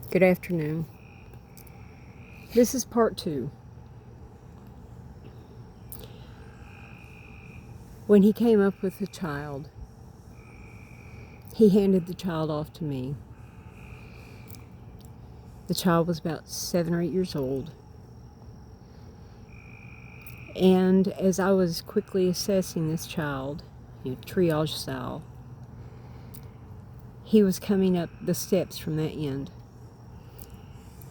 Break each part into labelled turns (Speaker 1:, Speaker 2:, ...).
Speaker 1: Good afternoon. This is part 2. When he came up with the child, he handed the child off to me. The child was about 7 or 8 years old. And as I was quickly assessing this child, triage style, he was coming up the steps from that end.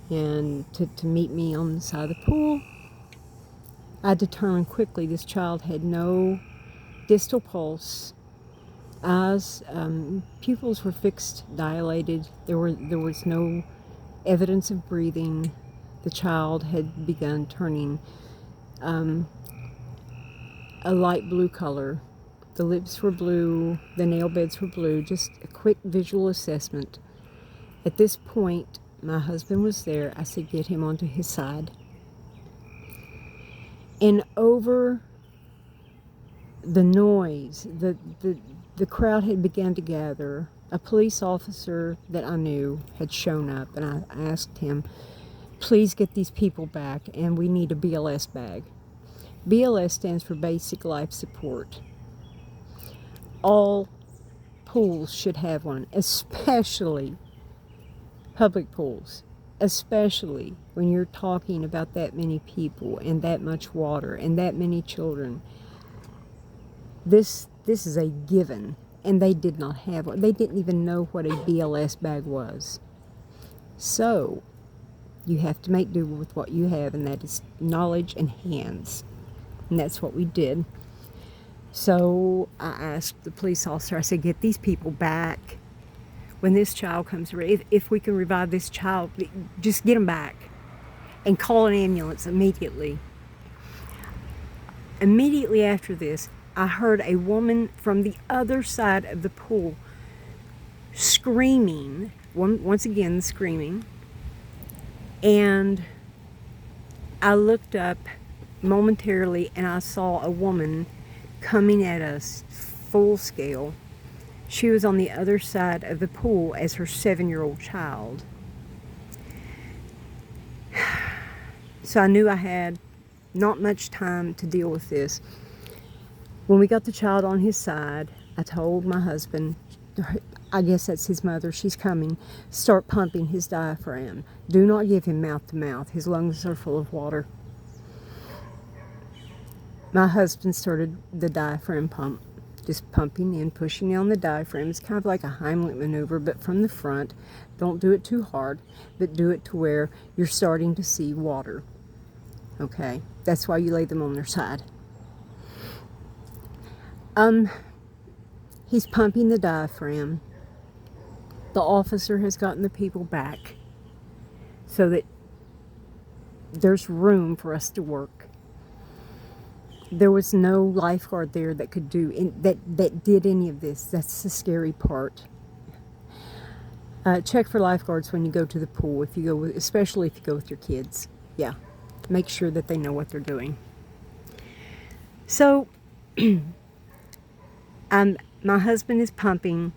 Speaker 1: And to meet me on the side of the pool, I determined quickly this child had no distal pulse. Eyes, pupils were fixed, dilated. There was no evidence of breathing. The child had begun turning a light blue color. The lips were blue, the nail beds were blue, just a quick visual assessment. At this point, my husband was there. I said, get him onto his side. And over the noise, the crowd had begun to gather. A police officer that I knew had shown up, and I asked him, please get these people back, and we need a BLS bag. BLS stands for Basic Life Support. All pools should have one, especially public pools, especially when you're talking about that many people and that much water and that many children. This is a given, and they did not have one. They didn't even know what a BLS bag was. So you have to make do with what you have, and that is knowledge and hands. And that's what we did. So I asked the police officer, I said, get these people back. When this child comes, if we can revive this child, just get them back and call an ambulance immediately. Immediately after this, I heard a woman from the other side of the pool screaming, once again screaming, and I looked up momentarily and I saw a woman coming at us full scale. She was on the other side of the pool as her 7-year-old child. So I knew I had not much time to deal with this. When we got the child on his side, I told my husband, I guess that's his mother, she's coming, start pumping his diaphragm. Do not give him mouth to mouth. His lungs are full of water. My husband started the diaphragm pump, just pumping in, pushing on the diaphragm. It's kind of like a Heimlich maneuver, but from the front. Don't do it too hard, but do it to where you're starting to see water. Okay? That's why you lay them on their side. He's pumping the diaphragm. The officer has gotten the people back so that there's room for us to work. There was no lifeguard there that could do that did any of this. That's the scary part. Check for lifeguards when you go to the pool, if you go with, especially if you go with your kids. Yeah, make sure that they know what they're doing. So, my husband is pumping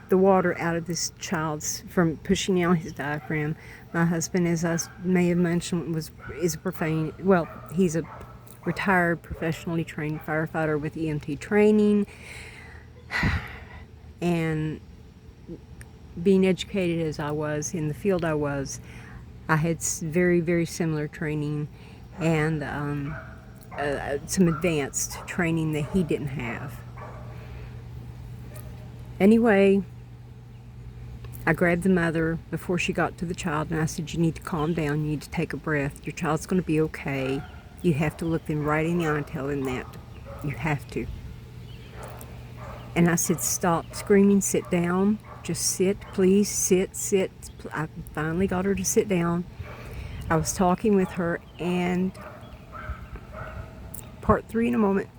Speaker 1: the water out of this child's, from pushing out his diaphragm. My husband, as I may have mentioned, he's a retired, professionally trained firefighter with EMT training, and being educated as I was in the field I had very, very similar training and some advanced training that he didn't have. Anyway, I grabbed the mother before she got to the child, and I said, you need to calm down, you need to take a breath, your child's going to be okay. You have to look them right in the eye and tell them that. You have to. And I said, stop screaming, sit down, just sit, please, sit. I finally got her to sit down. I was talking with her, and part 3 in a moment.